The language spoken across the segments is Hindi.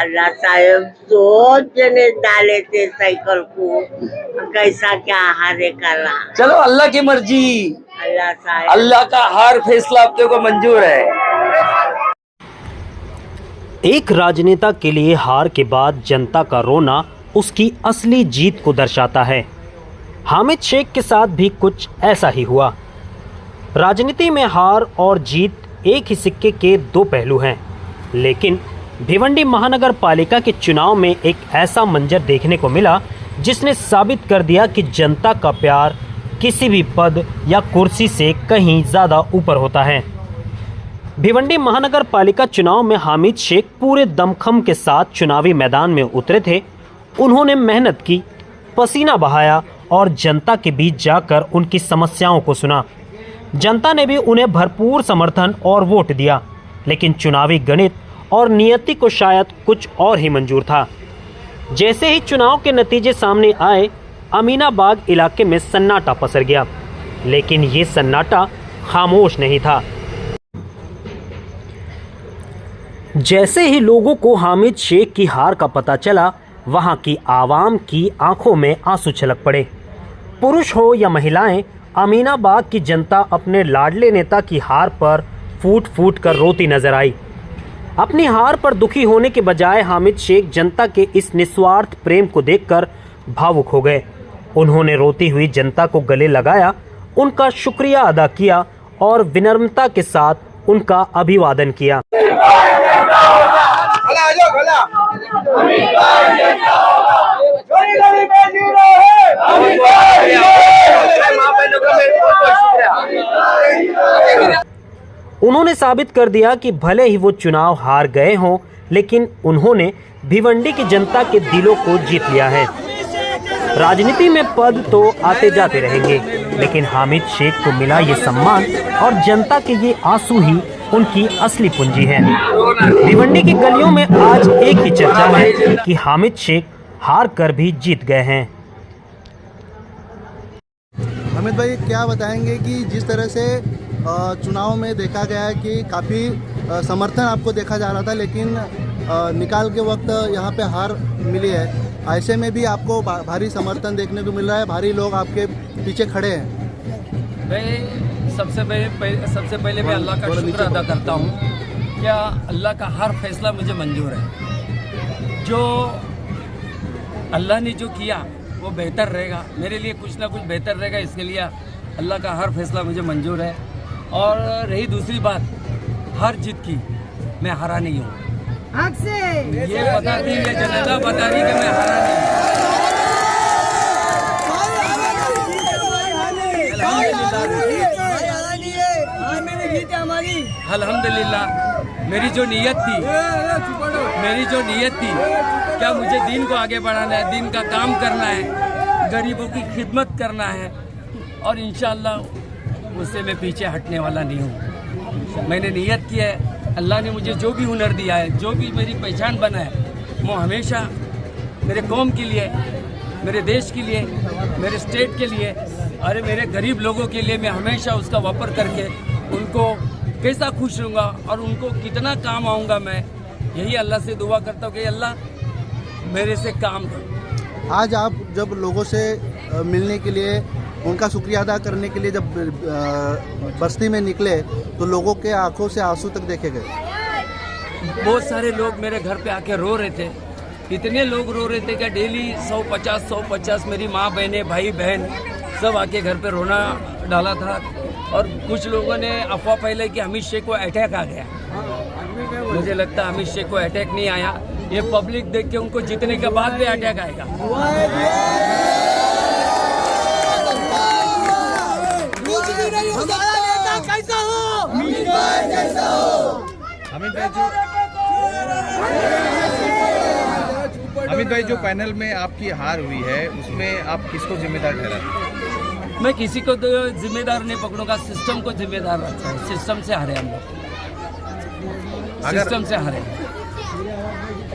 अल्लाह साहेब सोच जने डाले थे साइकिल को, कैसा क्या हारे करा। चलो अल्लाह की मर्जी, अल्लाह साहेब, अल्लाह का हर फैसला आपके को मंजूर है। एक राजनेता के लिए हार के बाद जनता का रोना उसकी असली जीत को दर्शाता है। हामिद शेख के साथ भी कुछ ऐसा ही हुआ। राजनीति में हार और जीत एक ही सिक्के के दो पहलू हैं, लेकिन भिवंडी महानगर पालिका के चुनाव में एक ऐसा मंजर देखने को मिला जिसने साबित कर दिया कि जनता का प्यार किसी भी पद या कुर्सी से कहीं ज़्यादा ऊपर होता है। भिवंडी महानगर पालिका चुनाव में हामिद शेख पूरे दमखम के साथ चुनावी मैदान में उतरे थे। उन्होंने मेहनत की, पसीना बहाया और जनता के बीच जाकर उनकी समस्याओं को सुना। जनता ने भी उन्हें भरपूर समर्थन और वोट दिया, लेकिन चुनावी गणित और नियति को शायद कुछ और ही मंजूर था। जैसे ही चुनाव के नतीजे सामने आए, अमीनाबाग इलाके में सन्नाटा पसर गया, लेकिन ये सन्नाटा खामोश नहीं था। जैसे ही लोगों को हामिद शेख की हार का पता चला, वहां की आवाम की आंखों में आंसू छलक पड़े। पुरुष हो या महिलाएं, अमीनाबाग की जनता अपने लाडले नेता की हार पर फूट फूट कर रोती नजर आई। अपनी हार पर दुखी होने के बजाय हामिद शेख जनता के इस निस्वार्थ प्रेम को देखकर भावुक हो गए। उन्होंने रोती हुई जनता को गले लगाया, उनका शुक्रिया अदा किया और विनम्रता के साथ उनका अभिवादन किया। उन्होंने साबित कर दिया कि भले ही वो चुनाव हार गए हों, लेकिन उन्होंने भिवंडी की जनता के दिलों को जीत लिया है। राजनीति में पद तो आते जाते रहेंगे, लेकिन हामिद शेख को मिला ये सम्मान और जनता के ये आंसू ही उनकी असली पूंजी है। भिवंडी की गलियों में आज एक ही चर्चा है कि हामिद शेख हार कर भी जीत गए हैं। हामिद भाई, क्या बताएंगे कि जिस तरह से चुनाव में देखा गया है कि काफ़ी समर्थन आपको देखा जा रहा था, लेकिन निकाल के वक्त यहाँ पे हार मिली है, ऐसे में भी आपको भारी समर्थन देखने को मिल रहा है, भारी लोग आपके पीछे खड़े हैं। मैं सबसे पहले मैं अल्लाह का शुक्र अदा करता हूँ। क्या अल्लाह का हर फैसला मुझे मंजूर है। जो अल्लाह ने जो किया वो बेहतर रहेगा, मेरे लिए कुछ ना कुछ बेहतर रहेगा, इसके लिए अल्लाह का हर फैसला मुझे मंजूर है। और रही दूसरी बात, हर जीत की मैं हारा नहीं हूँ। ये बताती है जनता, बता रही कि मैं हारा नहीं। अल्हम्दुलिल्लाह मेरी जो नीयत थी क्या मुझे दीन को आगे बढ़ाना है, दीन का काम करना है, गरीबों की खिदमत करना है, और इंशाअल्लाह उससे मैं पीछे हटने वाला नहीं हूँ। मैंने नियत की है, अल्लाह ने मुझे जो भी हुनर दिया है, जो भी मेरी पहचान बना है, वो हमेशा मेरे कौम के लिए, मेरे देश के लिए, मेरे स्टेट के लिए, अरे मेरे गरीब लोगों के लिए मैं हमेशा उसका वापर करके उनको कैसा खुश रहूँगा और उनको कितना काम आऊँगा। मैं यही अल्लाह से दुआ करता हूँ कि अल्लाह मेरे से काम करो। आज आप जब लोगों से मिलने के लिए, उनका शुक्रिया अदा करने के लिए जब बस्ती में निकले, तो लोगों के आंखों से आंसू तक देखे गए। बहुत सारे लोग मेरे घर पे आके रो रहे थे, इतने लोग रो रहे थे कि डेली 150 मेरी माँ बहनें, भाई बहन सब आके घर पे रोना डाला था। और कुछ लोगों ने अफवाह फैलाई कि हामिद शेख को अटैक आ गया। मुझे लगता है हामिद शेख को अटैक नहीं आया, ये पब्लिक देख के उनको जीतने के बाद भी अटैक आएगा। अमित भाई, जो पैनल में आपकी हार हुई है उसमें आप किसको जिम्मेदार ठहराते हैं? मैं किसी को तो जिम्मेदार नहीं पकड़ूंगा, सिस्टम को जिम्मेदार रखता हूँ। सिस्टम से हारे हम लोग, सिस्टम से हारे।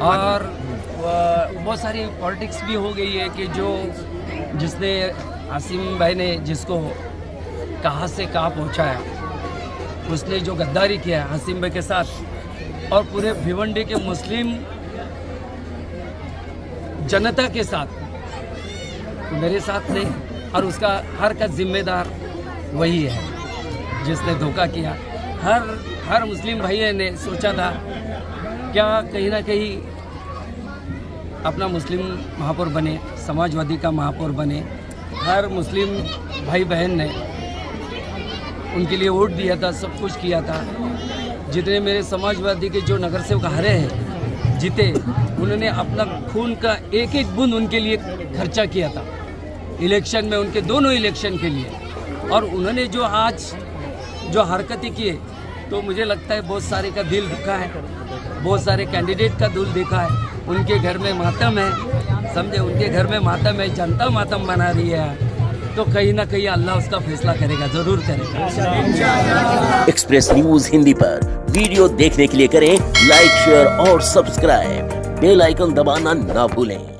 और बहुत सारी पॉलिटिक्स भी हो गई है कि जिसने आसिम भाई ने जिसको कहाँ से कहाँ पहुँचाया, उसने जो गद्दारी किया आसिम भाई के साथ और पूरे भिवंडी के मुस्लिम जनता के साथ, मेरे साथ नहीं, और उसका हर का जिम्मेदार वही है जिसने धोखा किया। हर मुस्लिम भाई ने सोचा था क्या कहीं ना कहीं अपना मुस्लिम महापौर बने, समाजवादी का महापौर बने। हर मुस्लिम भाई बहन ने उनके लिए वोट दिया था, सब कुछ किया था। जितने मेरे समाजवादी के जो नगर सेवक हारे हैं, जीते, उन्होंने अपना खून का एक एक बूंद उनके लिए खर्चा किया था इलेक्शन में, उनके दोनों इलेक्शन के लिए। और उन्होंने जो आज जो हरकतें किए, तो मुझे लगता है बहुत सारे का दिल दुखा है, बहुत सारे कैंडिडेट का दिल देखा है। उनके घर में मातम है, समझे, उनके घर में मातम है, जनता मातम मना रही है। तो कहीं ना कहीं अल्लाह उसका फैसला करेगा, जरूर करेगा। एक्सप्रेस न्यूज हिंदी पर वीडियो देखने के लिए करें लाइक, शेयर और सब्सक्राइब। बेल आइकन दबाना ना भूलें।